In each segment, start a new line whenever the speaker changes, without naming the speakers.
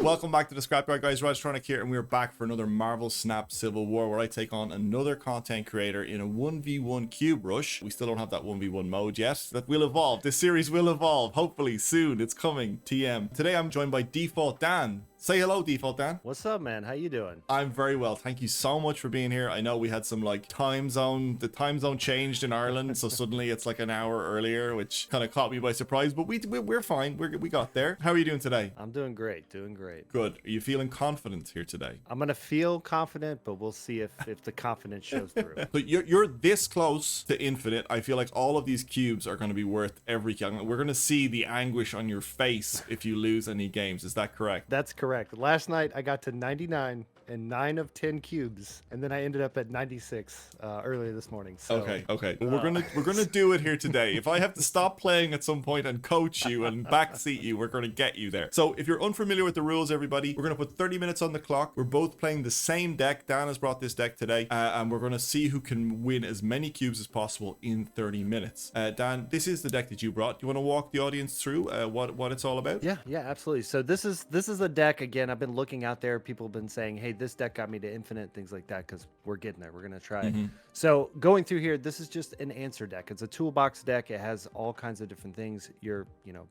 Welcome back to the Scrapyard, guys. Rodstronic here, and we're back for another Marvel Snap Civil War, where I take on another content creator in a 1v1 cube rush. We still don't have that 1v1 mode yet. That will evolve. This series will evolve. Hopefully soon. It's coming. TM. Today I'm joined by Default Dan. Say hello, Default Dan.
What's up, man? How you doing?
I'm very well. Thank you so much for being here. I know we had some like time zone. The time zone changed in Ireland, so suddenly it's like an hour earlier, which kind of caught me by surprise. But we're fine. We got there. How are you doing today?
I'm doing great. Doing great.
Good. Are you feeling confident here today?
I'm gonna feel confident, but we'll see if the confidence shows through.
So you're this close to infinite. I feel like all of these cubes are going to be worth every cube. We're going to see the anguish on your face if you lose any games. Is that correct?
That's correct. Last night I got to 99 and 9 of 10 cubes, and then I ended up at 96 earlier this morning. So,
okay. Well, we're gonna do it here today. If I have to stop playing at some point and coach you and backseat you, we're gonna get you there. So if you're unfamiliar with the rules, everybody, we're gonna put 30 minutes on the clock. We're both playing the same deck. Dan has brought this deck today, and we're gonna see who can win as many cubes as possible in 30 minutes. Dan, this is the deck that you brought. Do you want to walk the audience through what it's all about?
Yeah, absolutely. So this is a deck. Again, I've been looking out there. People have been saying, hey, this deck got me to infinite, things like that, because we're getting there. We're gonna try it. So going through here, this is just an answer deck. It's a toolbox deck. It has all kinds of different things. You're,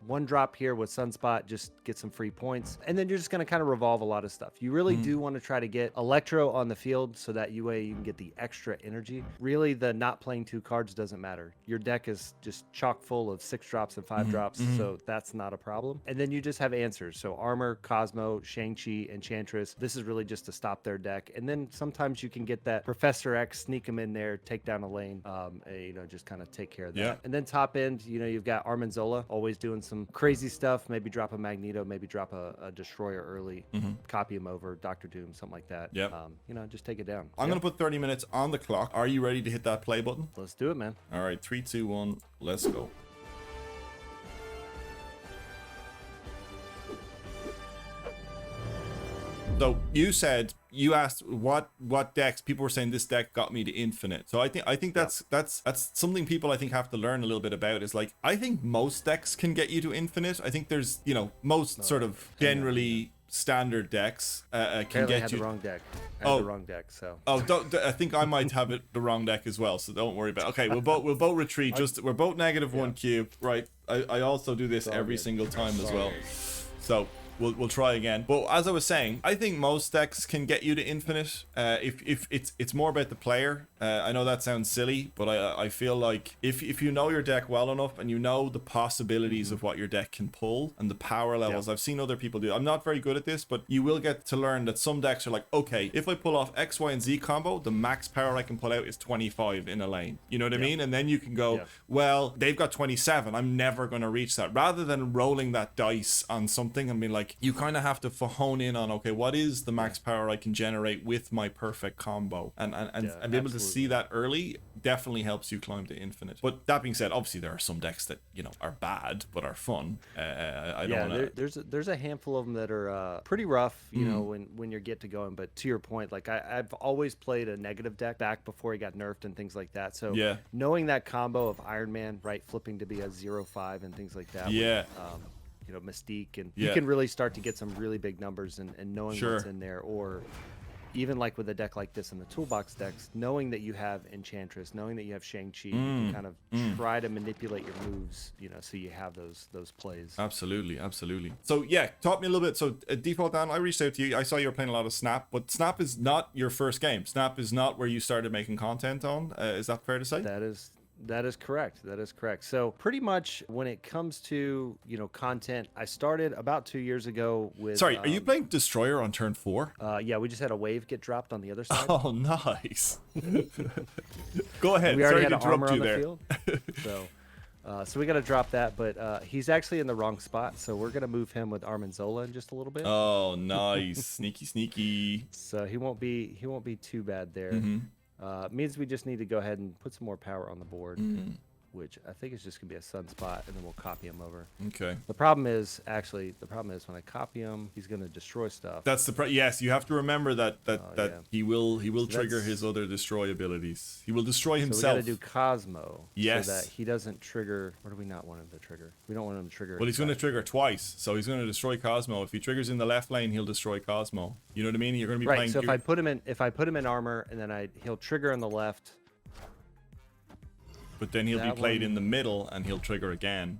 one drop here with Sunspot, just get some free points, and then you're just gonna kind of revolve a lot of stuff. You really do want to try to get Electro on the field so that way you can get the extra energy. Really, the not playing 2 cards doesn't matter. Your deck is just chock full of 6 drops and 5 drops, so that's not a problem. And then you just have answers. So Armor, Cosmo, Shang-Chi, Enchantress. This is really just to stop their deck. And then sometimes you can get that Professor X, sneak them in there, take down a lane, just kind of take care of that.
Yeah.
And then top end, you've got Armanzola always doing some crazy stuff. Maybe drop a Magneto, maybe drop a Destroyer early, copy him over, Doctor Doom, something like that.
Yep.
Just take it down.
I'm gonna put 30 minutes on the clock. Are you ready to hit that play button?
Let's do it, man.
All right, 3, 2, 1, let's go. So you asked what decks. People were saying this deck got me to infinite. So I think that's something people I think have to learn a little bit about. Is like, I think most decks can get you to infinite. I think there's most sort of generally standard decks can get
had
you.
The wrong deck. I had the wrong deck. So
I think I might have it the wrong deck as well. So don't worry about it. Okay, we'll both retreat. We're both negative 1 cube. Right. I also do this every single time as well. So. We'll try again. But as I was saying, I think most decks can get you to infinite. If it's more about the player. I know that sounds silly, but I feel like if you know your deck well enough and you know the possibilities of what your deck can pull and the power levels, I've seen other people do. I'm not very good at this, but you will get to learn that some decks are like, okay, if I pull off X, Y, and Z combo, the max power I can pull out is 25 in a lane. You know what I mean? And then you can go, well, they've got 27. I'm never going to reach that. Rather than rolling that dice on something and being like, you kind of have to hone in on, okay, what is the max power I can generate with my perfect combo, and be able to see that early definitely helps you climb to infinite. But that being said, obviously there are some decks that are bad but are fun. I don't want to.
There's a handful of them that are pretty rough, when you get to going. But to your point, like I've always played a negative deck back before he got nerfed and things like that. So knowing that combo of Iron Man, right, flipping to be a 0/5 and things like that. Mystique, and you can really start to get some really big numbers and knowing what's in there. Or even like with a deck like this in the toolbox decks, knowing that you have Enchantress, knowing that you have Shang-Chi, you can kind of try to manipulate your moves, so you have those plays.
Absolutely. So talk me a little bit. So Default Dan, I reached out to you. I saw you were playing a lot of Snap, but Snap is not your first game. Snap is not where you started making content on. Is that fair to say?
That is correct. So pretty much when it comes to, content, I started about 2 years ago with...
Sorry, are you playing Destroyer on turn 4?
Yeah, we just had a wave get dropped on the other side.
Oh, nice. Go ahead.
We already had
to
armor
interrupt
on
you
the
there.
field. So we got to drop that, but he's actually in the wrong spot, so we're going to move him with Armanzola in just a little bit.
Oh, nice. Sneaky.
So he won't be too bad there. Means we just need to go ahead and put some more power on the board. which I think is just gonna be a sunspot, and then we'll copy him over.
Okay.
The problem is when I copy him, he's gonna destroy stuff.
That's the yes. You have to remember that
Yeah.
he will trigger
that's-
his other destroy abilities. He will destroy
So we
himself.
gotta do Cosmo.
Yes.
So that he doesn't trigger. What do we not want him to trigger? We don't want him to trigger.
Well, he's going to trigger twice, so he's going to destroy Cosmo. If he triggers in the left lane, he'll destroy Cosmo. You know what I mean? You're going to be
right.
playing.
So if I put him in armor, and then he'll trigger on the left.
But then he'll be
That
played
one-
in the middle, and he'll trigger again.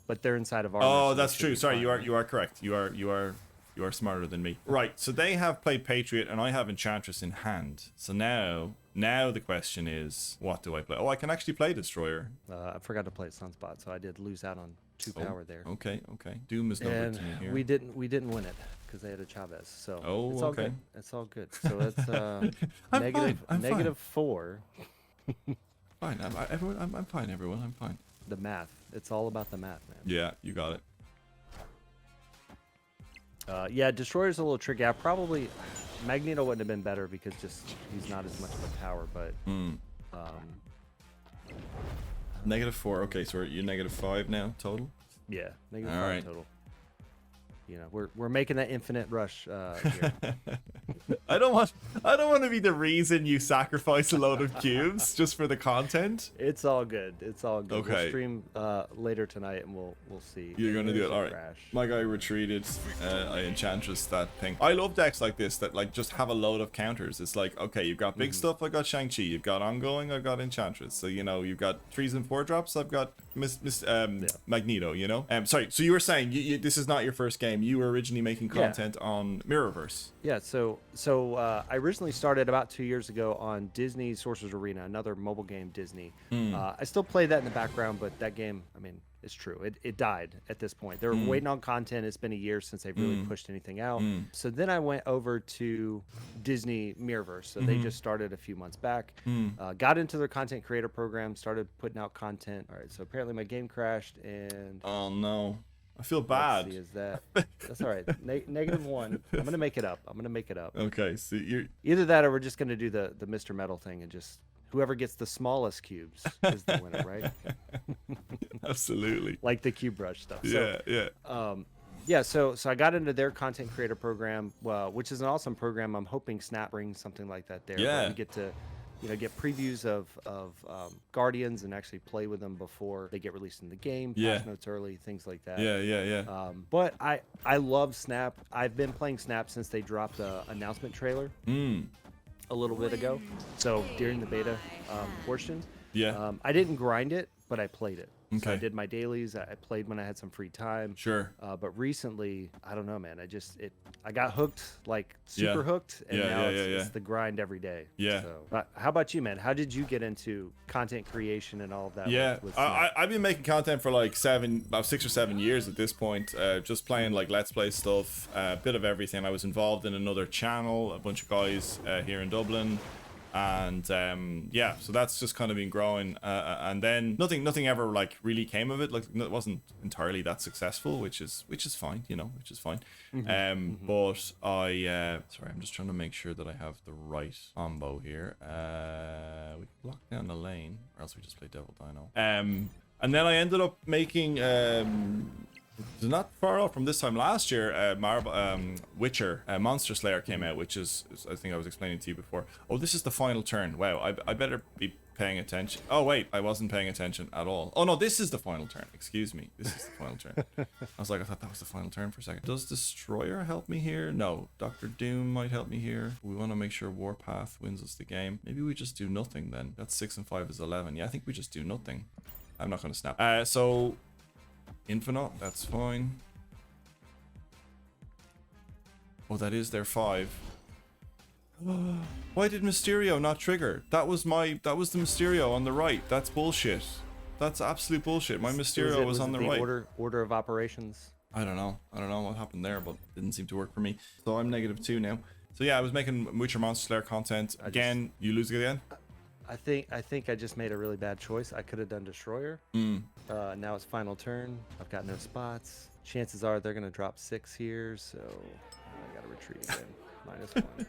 But they're inside of armor.
Oh,
so
that's
that should
true.
be
Sorry,
fine.
you are correct. You are smarter than me. Right. So they have played Patriot, and I have Enchantress in hand. So now the question is, what do I play? Oh, I can actually play Destroyer.
I forgot to play Sunspot, so I did lose out on 2 power there.
Okay. Doom is numbered
And
to me here.
we didn't win it because they had a Chavez. So
Oh,
it's all
okay.
good. It's all good. So it's
I'm fine. I'm
negative 4.
Fine. I'm fine, everyone. I'm fine.
The math. It's all about the math, man.
Yeah, you got it.
Yeah, Destroyer's a little tricky. I probably Magneto wouldn't have been better because just he's not as much of a power, but
-4. Okay, so you're -5 now total.
yeah, negative
All
5
right.
total. You know, we're making that infinite rush here.
I don't want to be the reason you sacrifice a load of cubes just for the content.
It's all good. It's all good.
Okay.
We'll stream later tonight and we'll see.
You're gonna do
There's
it,
a
all right.
crash.
My guy retreated. I Enchantress that thing. I love decks like this that like just have a load of counters. It's like, okay, you've got big stuff. I got Shang-Chi. You've got ongoing. I got Enchantress. So you know you've got 3s and 4 drops. I've got Magneto. You know. Sorry. So you were saying this is not your first game. You were originally making content on Mirrorverse.
Yeah, so I originally started about 2 years ago on Disney Sorcerer's Arena, another mobile game Disney. I still play that in the background, but that game, I mean, it's true. It died at this point. They're waiting on content. It's been a year since they've really pushed anything out. So then I went over to Disney Mirrorverse. So they just started a few months back. Got into their content creator program, started putting out content. All right, so apparently my game crashed and...
Oh no. I feel
let's
bad.
see, is that... That's all right. -1. I'm going to make it up.
Okay, so you're
Either that or we're just going to do the Mr. Metal thing and just whoever gets the smallest cubes is the winner, right?
absolutely.
Like the cube rush stuff.
Yeah.
So I got into their content creator program, which is an awesome program. I'm hoping Snap brings something like that there.
Yeah.
Where we get to, get previews of Guardians and actually play with them before they get released in the game.
Yeah.
Patch notes early, things like that.
Yeah.
But I love Snap. I've been playing Snap since they dropped the announcement trailer a little bit ago. So during the beta portion, I didn't grind it, but I played it. So I
Okay.
did my dailies. I played when I had some free time.
Sure.
But recently, I don't know, man. I got hooked, like super
Yeah.
hooked, and now
Yeah.
it's the grind every day.
Yeah.
So, but how about you, man? How did you get into content creation and all of that?
Yeah,
with Snap?
I've been making content for like about 6 or 7 years at this point. Just playing like Let's Play stuff, a bit of everything. I was involved in another channel, a bunch of guys here in Dublin. And so that's just kind of been growing, and then nothing ever like really came of it. Like it wasn't entirely that successful, which is fine, which is fine. But sorry, I'm just trying to make sure that I have the right combo here. We can block down the lane, or else we just play Devil Dino. And then I ended up making it's not far off from this time last year. Witcher Monster Slayer came out, which is I think I was explaining to you before. Oh, this is the final turn. Wow, I better be paying attention. Oh wait, I wasn't paying attention at all. Oh no, this is the final turn. Excuse me, this is the final turn. I thought that was the final turn for a second. Does Destroyer help me here? No, Doctor Doom might help me here. We want to make sure Warpath wins us the game. Maybe we just do nothing then. That's 6 and 5 is 11. Yeah, I think we just do nothing. I'm not going to snap. So Infinite, that's fine. Oh, that is their 5. Why did Mysterio not trigger? That was the Mysterio on the right. That's bullshit. That's absolute bullshit. My Mysterio was on the right.
Order of operations.
I don't know what happened there, but it didn't seem to work for me. So I'm -2 now. So yeah, I was making Witcher Monster Slayer content. Again, you lose again?
I think I just made a really bad choice. I could have done Destroyer. Now it's final turn. I've got no spots. Chances are they're gonna drop 6 here, so I gotta retreat again. -1.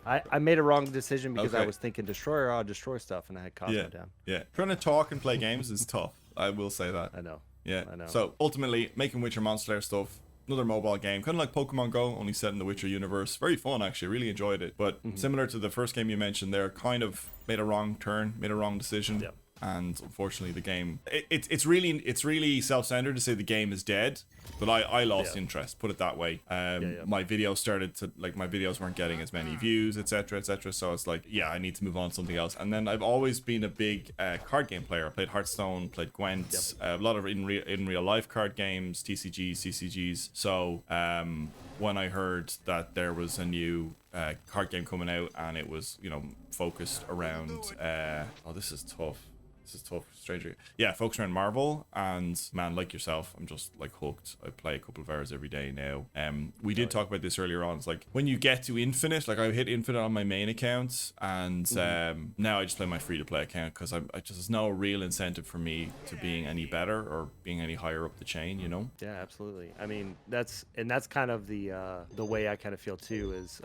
I made a wrong decision because I
Okay.
was thinking destroyer, I'll destroy stuff, and I had Cosmo
Yeah,
down.
yeah. Trying to talk and play games is tough. I will say that.
I know.
Yeah.
I know.
So ultimately, making Witcher Monster Slayer stuff. Another mobile game, kind of like Pokemon Go, only set in the Witcher universe. Very fun, actually. Really enjoyed it. But similar to the first game you mentioned, there kind of made a wrong turn, made a wrong decision.
Yep.
And unfortunately, the game it's really self-centered to say the game is dead. But I lost interest. Put it that way. My videos started to my videos weren't getting as many views, etc., etc. So it's like, yeah, I need to move on to something else. And then I've always been a big card game player. I played Hearthstone, played Gwent, a lot of in real life card games, TCGs, CCGs. So when I heard that there was a new card game coming out and it was focused around this is tough. This is tough, stranger. Yeah, folks around Marvel, and man, like yourself, I'm just like hooked. I play a couple of hours every day now. We did talk about this earlier on. It's like when you get to infinite, like I hit infinite on my main account, and now I just play my free to play account because I just there's no real incentive for me to being any better or being any higher up the chain.
Yeah, absolutely. I mean, that's kind of the way I kind of feel too. Is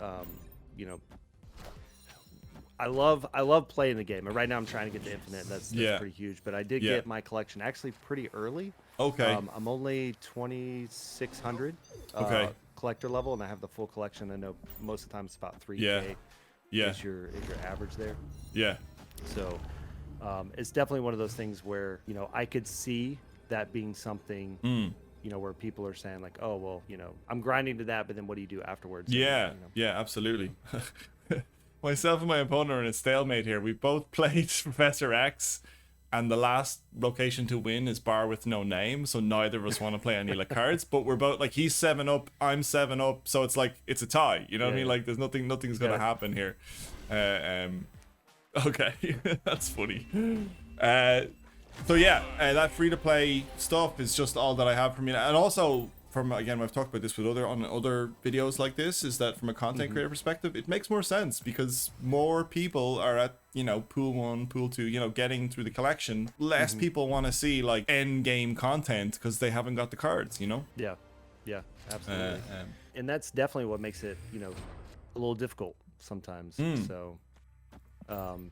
I love playing the game, and right now I'm trying to get to infinite. That's pretty huge. But I did get my collection actually pretty early.
Okay.
I'm only 2600 collector level, and I have the full collection. I know most of the time it's about 3K. Is your average there.
Yeah.
So it's definitely one of those things where I could see that being something. Where people are saying like, oh well, I'm grinding to that, but then what do you do afterwards?
Yeah. Yeah. Absolutely. Myself and my opponent are in a stalemate here. We both played Professor X, and the last location to win is bar with no name, so neither of us want to play any like cards, but we're both like, he's 7 up, I'm 7 up, so it's like it's a tie, what I mean? Like there's nothing's gonna happen here. Okay. That's funny. So yeah, that free to play stuff is just all that I have for me, and also again, I've talked about this with other videos like this, is that from a content creator perspective, it makes more sense because more people are at pool 1, pool 2, getting through the collection. Less people want to see like end game content because they haven't got the cards.
Yeah, absolutely. And that's definitely what makes it a little difficult sometimes. So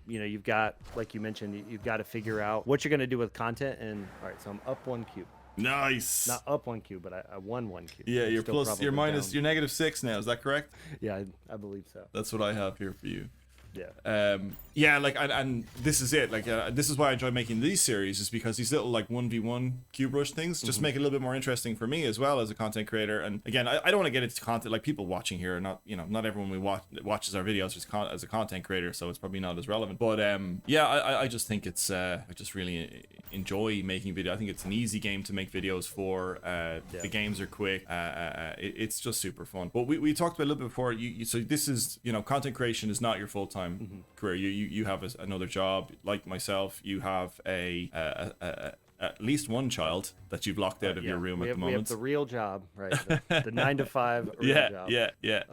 you've got, like you mentioned, you've got to figure out what you're going to do with content. And all right, so I'm up 1 cube.
Nice.
Not up 1 cube, but I won 1 cube.
Yeah, you're -6 now. Is that correct?
Yeah, I believe so.
That's what I have here for you.
Yeah.
Like, and this is it. Like, this is why I enjoy making these series, is because these little like 1v1 cube rush things just make it a little bit more interesting for me as well as a content creator. And again, I don't want to get into content, like people watching here, not everyone watches our videos as a content creator, so it's probably not as relevant. But I just think it's I just really enjoy making video. I think it's an easy game to make videos for. The games are quick. It's just super fun. But we talked about a little bit before. So this is content creation is not your full time career. You have another job like myself. You have at least one child that you've locked out of your room at the moment.
We have the real job, right? The 9 to 5 real job.
Yeah.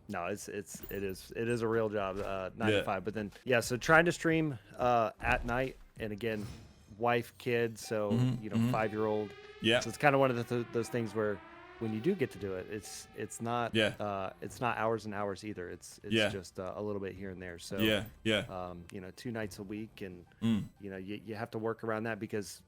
No, it is a real job, 9 to 5. But then so trying to stream at night, and again, wife, kids, so 5-year-old.
Yeah.
So it's kind of one of those things where when you do get to do it, it's not hours and hours either. It's just a little bit here and there. So 2 nights a week, and you have to work around that because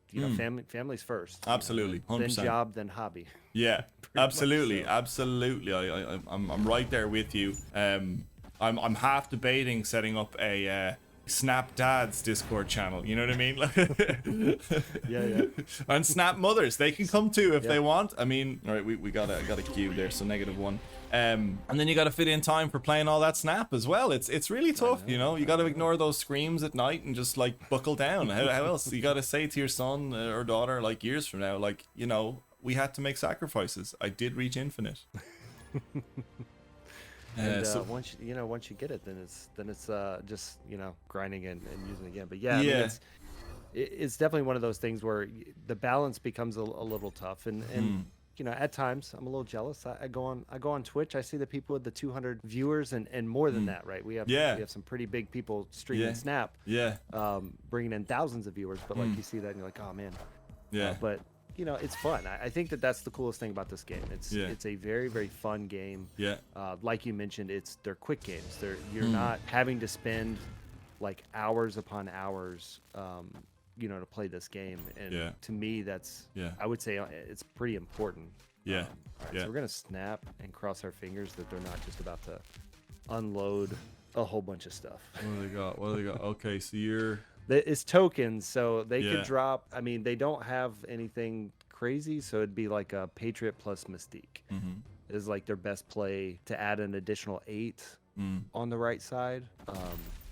family's first.
Absolutely, 100%.
Then job, then hobby.
Yeah, absolutely, absolutely. I'm right there with you. I'm half debating setting up a Snap Dads Discord channel, you know what I mean?
Yeah.
And Snap Mothers, they can come too if they want. I mean, all right, we got a cube there, so -1. And then you got to fit in time for playing all that Snap as well. It's really tough, You got to ignore those screams at night and just like buckle down. How else? You got to say to your son or daughter, like years from now, like we had to make sacrifices. I did reach infinite.
And once you get it, then it's just grinding and using it again. But I mean, it's definitely one of those things where the balance becomes a little tough, and at times I'm a little jealous. I go on Twitch, I see the people with the 200 viewers and more than that, right? We have some pretty big people streaming Snap, bringing in thousands of viewers. But like you see that and you're like, oh man, but you know, it's fun. I think that that's the coolest thing about this game. It's a very, very fun game.
Yeah.
Like you mentioned, they're quick games. You're not having to spend like hours upon hours, you know, to play this game. And to me, that's I would say it's pretty important.
Yeah.
All right, so we're gonna snap and cross our fingers that they're not just about to unload a whole bunch of stuff.
What do they got? Okay, so you're...
It's tokens, so they could drop. I mean, they don't have anything crazy, so it'd be like a Patriot plus Mystique is like their best play to add an additional 8 on the right side.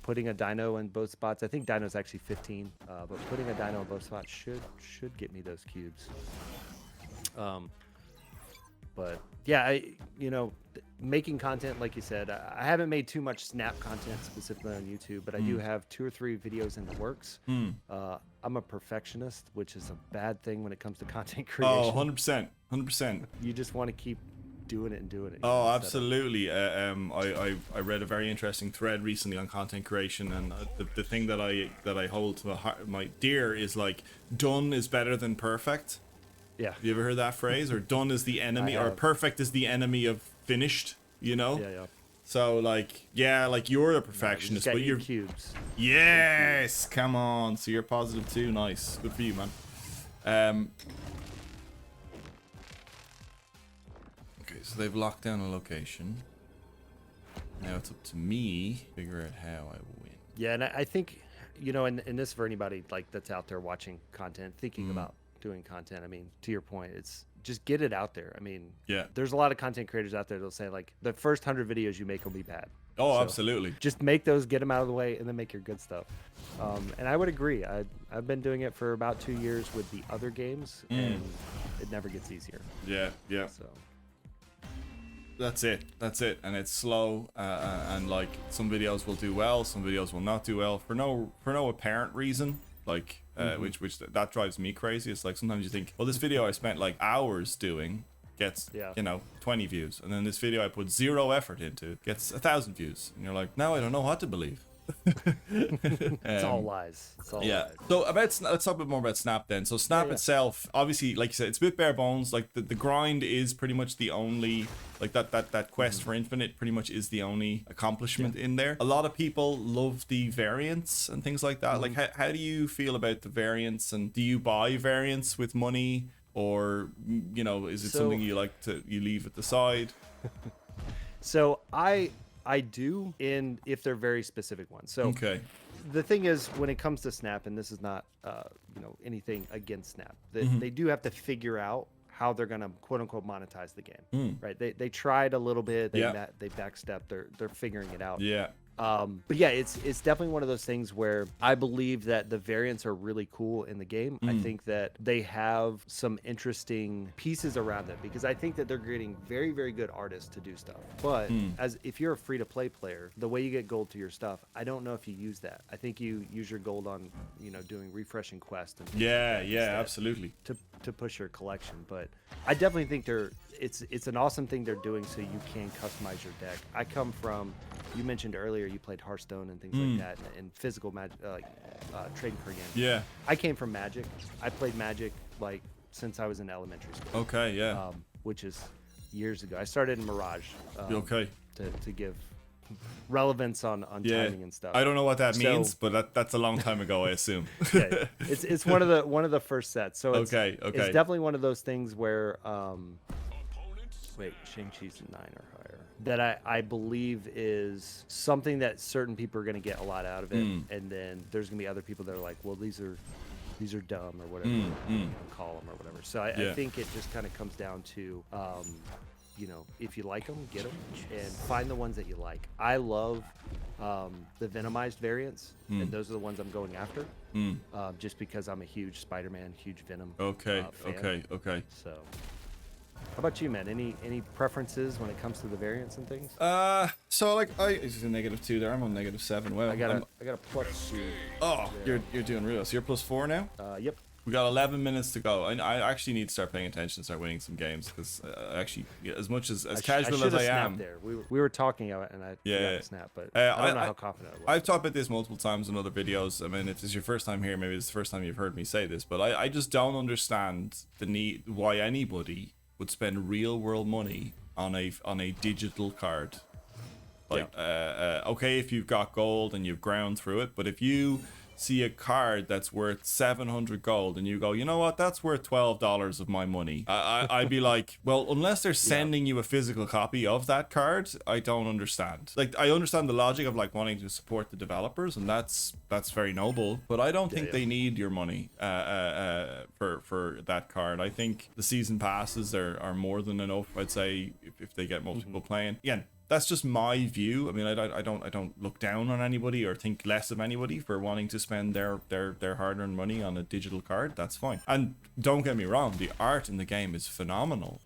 Putting a dino in both spots. I think dino's actually 15, but putting a dino in both spots should get me those cubes. But yeah, you know, making content, like you said, I haven't made too much Snap content specifically on YouTube, but I do have 2 or 3 videos in the works. I'm a perfectionist, which is a bad thing when it comes to content creation.
Oh, 100%.
You just want to keep doing it and doing it.
Oh, absolutely. I read a very interesting thread recently on content creation, and the thing that I hold to my dear is like, done is better than perfect.
Yeah.
You ever heard that phrase? Or done is the enemy, or perfect is the enemy of finished, you know?
Yeah.
So like, yeah, like you're a perfectionist, but you're
cubes.
Yes, come on. So you're positive too. Nice, good for you, man. Okay, so they've locked down a location. Now it's up to me to figure out how I win.
Yeah, and I think, you know, and this for anybody like that's out there watching content, thinking about doing content. I mean, to your point, it's just get it out there. I mean, there's a lot of content creators out there that'll say like the first 100 videos you make will be bad.
Oh,
so
absolutely.
Just make those, get them out of the way, and then make your good stuff. And I would agree. I've been doing it for about 2 years with the other games, and it never gets easier.
Yeah.
So
that's it, and it's slow, and like some videos will do well, some videos will not do well for no apparent reason. Like which that drives me crazy. It's like sometimes you think, well, this video I spent like hours doing gets you know 20 views, and then this video I put 0 effort into gets 1,000 views, and you're like, now I don't know what to believe.
It's all lies. It's all lies.
So let's talk a bit more about Snap then. So Snap itself, obviously, like you said, it's a bit bare bones. Like the grind is pretty much the only, like that quest for infinite pretty much is the only accomplishment in there. A lot of people love the variants and things like that. Like how do you feel about the variants, and do you buy variants with money, or you know, is it something you like to leave at the side?
So I do, if they're very specific ones. So the thing is, when it comes to Snap, and this is not you know, anything against Snap, they do have to figure out how they're gonna quote unquote monetize the game. Right? They tried a little bit. They backstepped. They're figuring it out. But yeah, it's definitely one of those things where I believe that the variants are really cool in the game. I think that they have some interesting pieces around them, because I think that they're getting very, very good artists to do stuff. But if you're a free-to-play player, the way you get gold to your stuff, I don't know if you use that. I think you use your gold on, you know, doing refreshing quests and
absolutely,
to push your collection. But I definitely think it's an awesome thing they're doing, so you can customize your deck. I come from, you mentioned earlier you played Hearthstone and things like that, and physical magic, trading card games.
Yeah.
I came from Magic. I played Magic like since I was in elementary school.
Okay, yeah.
Which is years ago. I started in Mirage.
Okay.
To give relevance on timing and stuff.
I don't know what that means, but that's a long time ago, I assume.
Yeah, it's one of the first sets. So it's definitely one of those things where wait, Shang-Chi's 9 or higher, that I believe is something that certain people are going to get a lot out of it, and then there's going to be other people that are like, well, these are dumb or whatever you call them or whatever. So I think it just kind of comes down to you know, if you like them, get them, and find the ones that you like. I love the Venomized variants, and those are the ones I'm going after, just because I'm a huge Spider-Man, huge Venom fan.
Okay.
So how about you, man? Any preferences when it comes to the variants and things?
So like it's a -2 there. I'm on -7. Well,
I got a +2.
Oh, you're doing real. So you're +4 now.
Yep.
We got 11 minutes to go. I actually need to start paying attention and start winning some games because actually, as much as casual as I am.
There. We were talking about it and I forgot to snap, but I don't know how confident I was.
I've talked about this multiple times in other videos. I mean, if this is your first time here, maybe it's the first time you've heard me say this, but I just don't understand the need why anybody would spend real world money on a digital card. Like, okay, if you've got gold and you've ground through it, but if you see a card that's worth 700 gold and you go, you know what, that's worth $12 of my money, I'd be like, well, unless they're sending you a physical copy of that card, I don't understand. Like, I understand the logic of like wanting to support the developers, and that's very noble, but I don't think they need your money for that card. I think the season passes are more than enough, I'd say, if they get most people playing. Again, that's just my view. I mean, I don't look down on anybody or think less of anybody for wanting to spend their hard-earned money on a digital card. That's fine. And don't get me wrong, the art in the game is phenomenal.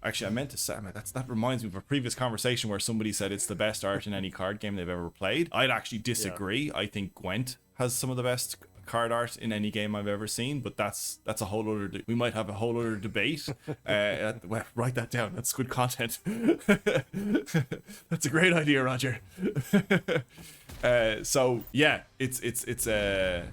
Actually, I meant to say that reminds me of a previous conversation where somebody said it's the best art in any card game they've ever played. I'd actually disagree. I think Gwent has some of the best card art in any game I've ever seen, but that's a whole other we might have a whole other debate. Well, write that down, that's good content. That's a great idea, Roger. So yeah, it's a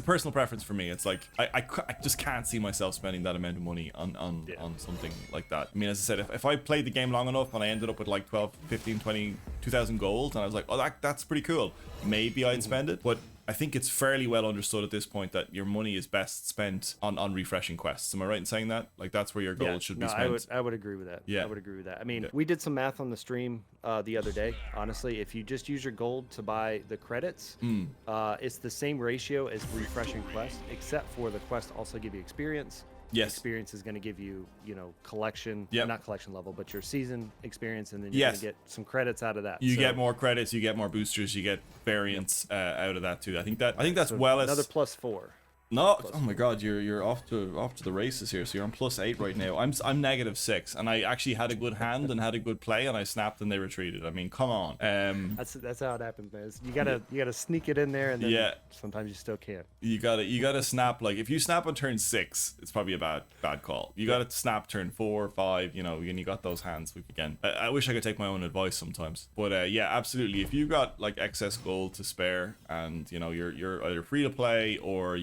personal preference for me. It's like I just can't see myself spending that amount of money on something like that. I mean, as I said, if I played the game long enough and I ended up with like 12, 15, 20, 2,000 gold and I was like, oh, that's pretty cool, maybe I'd spend it. But I think it's fairly well understood at this point that your money is best spent on refreshing quests. Am I right in saying that? Like, that's where your gold should be spent.
I would agree with that.
Yeah,
I would agree with that. I mean, we did some math on the stream the other day. Honestly, if you just use your gold to buy the credits, it's the same ratio as refreshing quests, except for the quests also give you experience.
Yes.
Experience is going to give you, collection, not collection level, but your season experience, and then you're going to get some credits out of that.
You get more credits, you get more boosters, you get variants out of that too. I think that's well
another +4.
No, oh my God, you're off to the races here. So you're on +8 right now. I'm -6, and I actually had a good hand and had a good play, and I snapped and they retreated. I mean, come on.
That's how it happens, man. You gotta sneak it in there, and then sometimes you still can't.
You gotta snap. Like, if you snap on turn 6, it's probably a bad call. You gotta snap turn 4, 5. And you got those hands. Again, I wish I could take my own advice sometimes. But yeah, absolutely. If you've got like excess gold to spare, and you're either free to play or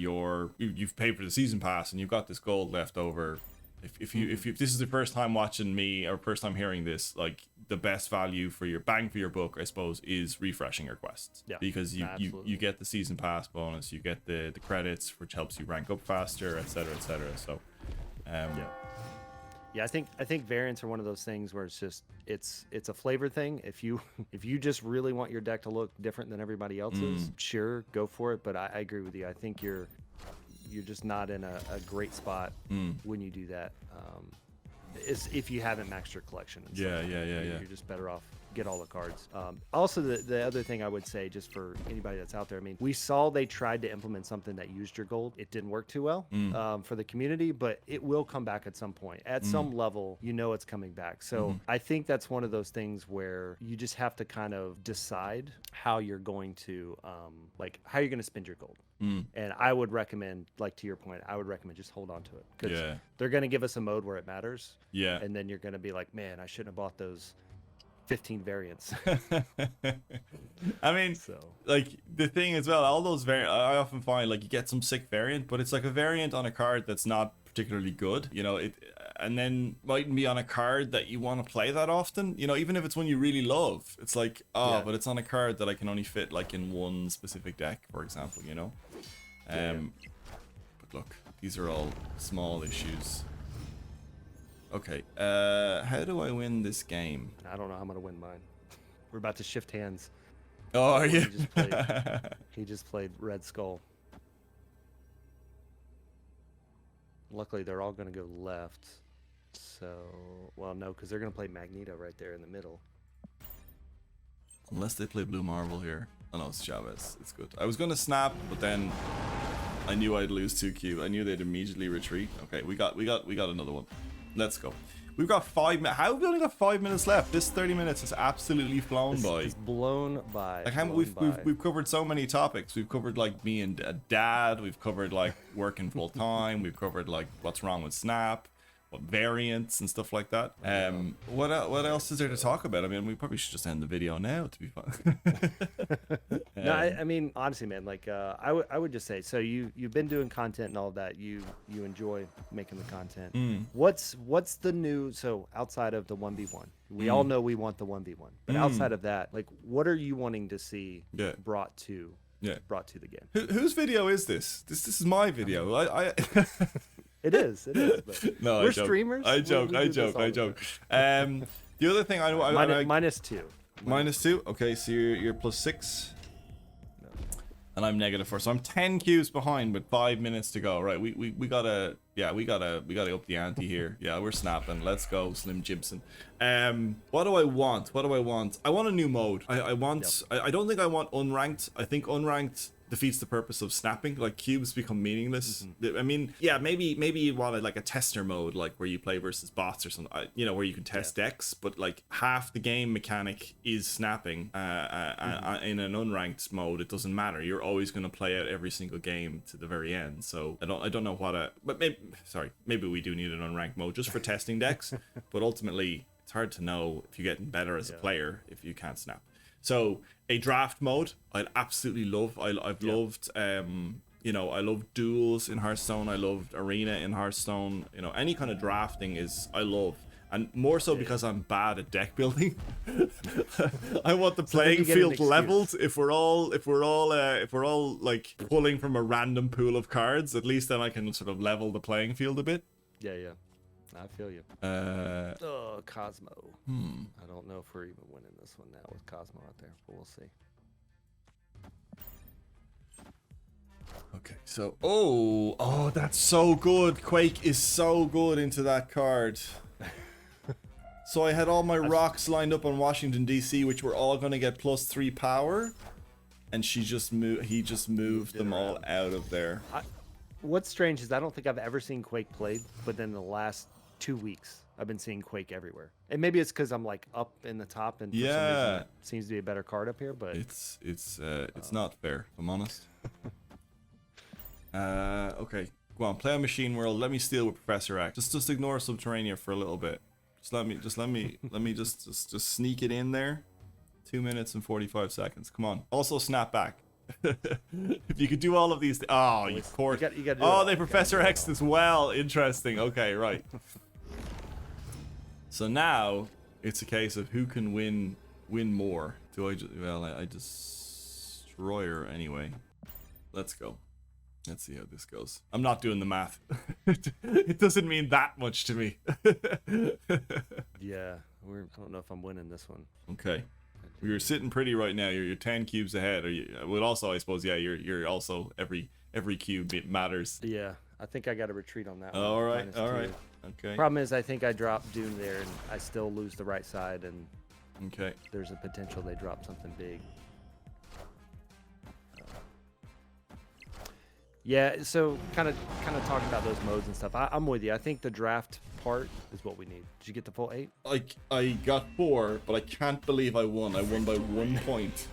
you've paid for the season pass and you've got this gold left over, if this is the first time watching me or first time hearing this, like, the best value for your bang for your buck, I suppose, is refreshing your quests. Because you get the season pass bonus, you get the credits, which helps you rank up faster, etc. So
I think variants are one of those things where it's a flavor thing. If you just really want your deck to look different than everybody else's, sure, go for it. But I agree with you. I think you're just not in a great spot when you do that. Is if you haven't maxed your collection. You're just better off get all the cards. Also, the other thing I would say, just for anybody that's out there, I mean, we saw they tried to implement something that used your gold. It didn't work too well for the community, but it will come back at some point. At some level, it's coming back. So I think that's one of those things where you just have to kind of decide how you're going to how you're going to spend your gold. And I would recommend, like, to your point, I would recommend just hold on to it, because they're going to give us a mode where it matters. And then you're going to be like, man, I shouldn't have bought those 15 variants.
I mean, like, the thing as well, all those variants, I often find, like, you get some sick variant, but it's like a variant on a card that's not particularly good, and then mightn't be on a card that you want to play that often, even if it's one you really love. It's like, but it's on a card that I can only fit like in one specific deck, for example, but look, these are all small issues. Okay, how do I win this game?
I don't know how I'm gonna win mine. We're about to shift hands.
Oh, are you?
He just played Red Skull. Luckily, they're all going to go left. So, well, no, because they're going to play Magneto right there in the middle.
Unless they play Blue Marvel here. Oh, no, it's Chavez. It's good. I was going to snap, but then I knew I'd lose 2Q. I knew they'd immediately retreat. Okay, we got another one. Let's go. We've got 5 minutes. How have we only got 5 minutes left? This 30 minutes has absolutely flown by.
It's blown by.
Like we've covered so many topics. We've covered like me and dad. We've covered like working full time. We've covered like what's wrong with Snap, what variants and stuff like that. What else is there to talk about? I mean, we probably should just end the video now to be fun.
No, I mean honestly, man. Like I would just say, so you've been doing content and all that. You enjoy making the content. What's the new? So outside of the 1v1, we all know we want the 1v1, but outside of that, like what are you wanting to see brought to the game?
Whose video is this? This is my video. I
It is. But
no,
we're streamers.
I joke. The other thing I
-2.
-2. Okay, so you're +6. And I'm -4, so I'm 10 cubes behind with 5 minutes to go. Right, we gotta up the ante here. Yeah, we're snapping. Let's go, Slim Gibson. What do I want? I want a new mode. I don't think I want unranked. I think unranked defeats the purpose of snapping. Like cubes become meaningless. I mean, yeah, maybe you wanted like a tester mode, like where you play versus bots or something, where you can test decks, but like half the game mechanic is snapping. In an unranked mode, it doesn't matter. You're always going to play out every single game to the very end. So I don't know but maybe we do need an unranked mode just for testing decks. But ultimately, it's hard to know if you're getting better as a player if you can't snap. So a draft mode, I'd absolutely love. I've loved, I love duels in Hearthstone. I loved arena in Hearthstone. Any kind of drafting I love, and more so because I'm bad at deck building. I want the playing field leveled. If we're all like pulling from a random pool of cards, at least then I can sort of level the playing field a bit.
Yeah. I feel you. Cosmo. I don't know if we're even winning this one now with Cosmo out there, but we'll see.
Okay, so oh, that's so good. Quake is so good into that card. So I had all my rocks lined up on Washington D.C., which were all going to get +3 power, and he just moved them all out of there.
What's strange is I don't think I've ever seen Quake played, but then the last 2 weeks I've been seeing Quake everywhere, and maybe it's because I'm like up in the top, and for some reason it seems to be a better card up here. But
it's not fair, if I'm honest. Okay, go on, play on Machine World. Let me steal with Professor X. Just ignore Subterranea for a little bit. Let me just sneak it in there. 2 minutes and 45 seconds. Come on. Also snap back. If you could do all of these, you poor.
You gotta
they Professor X as well. Interesting. Okay, right. So now it's a case of who can win more. I destroy her anyway. Let's go. Let's see how this goes. I'm not doing the math. It doesn't mean that much to me.
Yeah, I don't know if I'm winning this one.
Okay. You're sitting pretty right now. You're 10 cubes ahead. Well, also, I suppose, you're also every cube matters.
Yeah, I think I got to retreat on that one.
All right. Okay.
Problem is, I think I dropped Dune there, and I still lose the right side, and
okay,
there's a potential they drop something big. Yeah, so kind of talking about those modes and stuff. I'm with you. I think the draft part is what we need. Did you get the full 8?
I got 4, but I can't believe I won. I won by 1 point.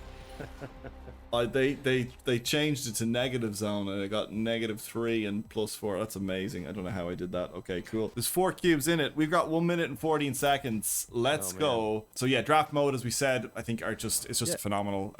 They changed it to negative zone, and I got -3 and +4. That's amazing. I don't know how I did that. Okay, cool. There's 4 cubes in it. We've got 1 minute and 14 seconds. Let's go. So yeah, draft mode, as we said, I think it's just a phenomenal.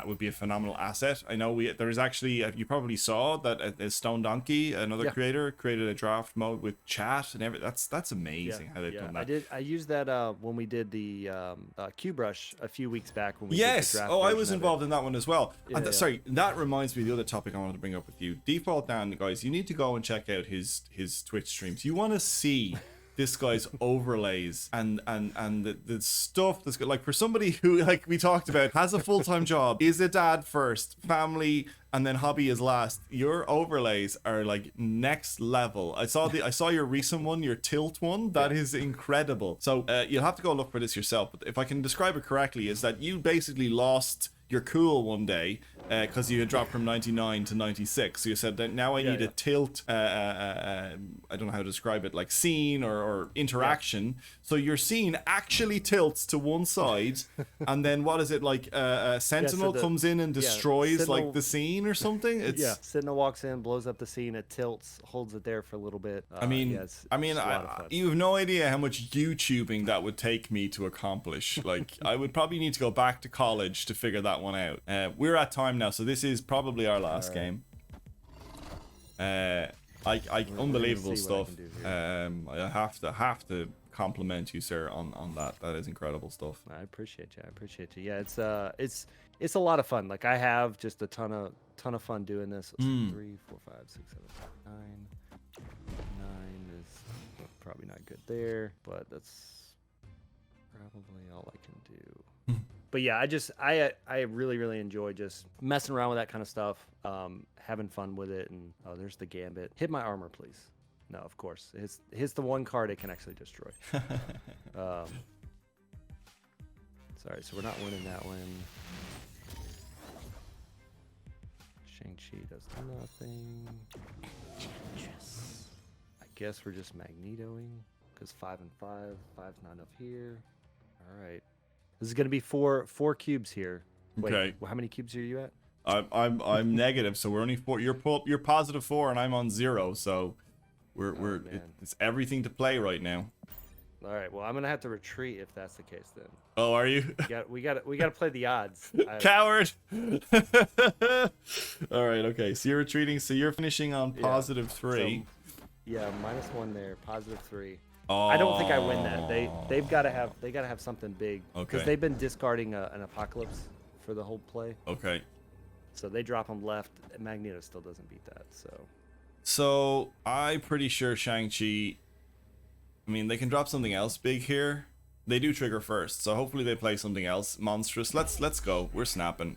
Would be a phenomenal asset. I know there is actually, you probably saw that Stone Donkey, another creator, created a draft mode with chat and everything. That's amazing how they've done that.
I used that when we did the Cube Rush a few weeks back when we
yes.
did the draft
I was involved in that one as well. Sorry, that reminds me of the other topic I wanted to bring up with you. Default Dan, guys, you need to go and check out his Twitch streams. You want to see this guy's overlays and the stuff that's good. Like, for somebody who, like we talked about, has a full-time job, is a dad first, family, and then hobby is last. Your overlays are like next level. I saw your recent one, your tilt one. That is incredible. So you'll have to go look for this yourself. But if I can describe it correctly, is that you basically lost you're cool one day because you had dropped from 99 to 96. So you said that now I need a tilt, I don't know how to describe it, like scene or interaction. So your scene actually tilts to one side, and then what is it, like Sentinel comes in and destroys
Sentinel,
like the scene or something? It's
Sentinel walks in, blows up the scene, it tilts, holds it there for a little bit.
You have no idea how much YouTubing that would take me to accomplish. Like, I would probably need to go back to college to figure that one out. We're at time now, so this is probably our last game. Unbelievable stuff. I have to compliment you, sir, on that. That is incredible stuff.
I appreciate you. Yeah, it's a lot of fun. Like, I have just a ton of fun doing this. 3, 4, 5, 6, 7, 8, 9 is probably not good there, but that's probably all I can do. But yeah, I really enjoy just messing around with that kind of stuff, having fun with it. And there's the Gambit. Hit my armor, please. No, of course. It's the one card it can actually destroy. Sorry, so we're not winning that one. Shang-Chi does nothing. Yes. I guess we're just magnetoing because 5 and 5. 5's not enough here. All right. This is gonna be four cubes here. Wait,
okay.
How many cubes are you at?
I'm negative, so we're only 4. You're positive 4, and I'm on 0. So it's everything to play right now.
All right. Well, I'm gonna have to retreat if that's the case then.
Oh, are you?
We got to play the odds.
Coward. All right. Okay. So you're retreating. So you're finishing on positive 3.
So, yeah, -1 there. Positive 3. Oh. I don't think I win that. They've got to have something big because they've been discarding an Apocalypse for the whole play.
Okay.
So they drop them left. Magneto still doesn't beat that.
So I'm pretty sure Shang-Chi. I mean, they can drop something else big here. They do trigger first, so hopefully they play something else monstrous. Let's go. We're snapping.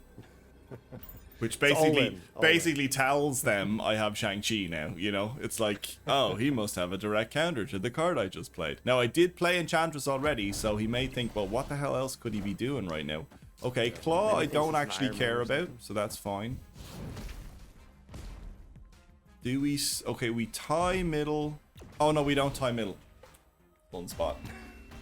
Which basically tells them I have Shang-Chi now, you know? It's like, oh, he must have a direct counter to the card I just played. Now, I did play Enchantress already, so he may think, well, what the hell else could he be doing right now? Okay, Claw I don't actually care about, so that's fine. Do we... Okay, we tie middle. Oh, no, we don't tie middle. Sunspot.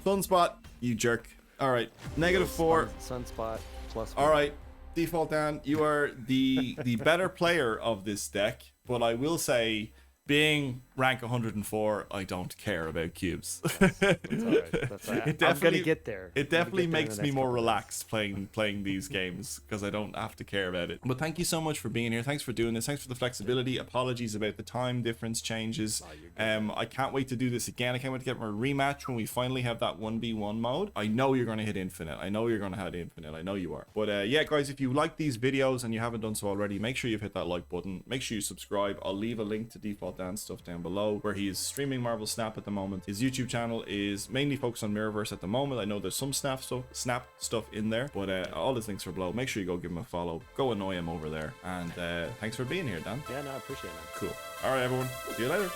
Sunspot, you jerk. All right, -4.
Sunspot, +1.
All right. Default Dan, you are the better player of this deck, but I will say, being rank 104, I don't care about cubes.
That's all right. I'm gonna get there.
It definitely makes me more relaxed playing these games because I don't have to care about it. But thank you so much for being here. Thanks for doing this. Thanks for the flexibility. Apologies about the time difference changes. I can't wait to do this again. I can't wait to get my rematch when we finally have that 1v1 mode. I know you're gonna hit infinite. I know you're gonna hit infinite. I know you are. But yeah, guys, if you like these videos and you haven't done so already, make sure you've hit that like button. Make sure you subscribe. I'll leave a link to Default Dan stuff down below where he is streaming Marvel Snap at the moment. His YouTube channel is mainly focused on Mirrorverse at the moment. I know there's some Snap stuff in there, but all his links are below. Make sure you go give him a follow. Go annoy him over there. And thanks for being here, Dan.
Yeah, no, I appreciate it, man.
Cool. All right, everyone. See you later.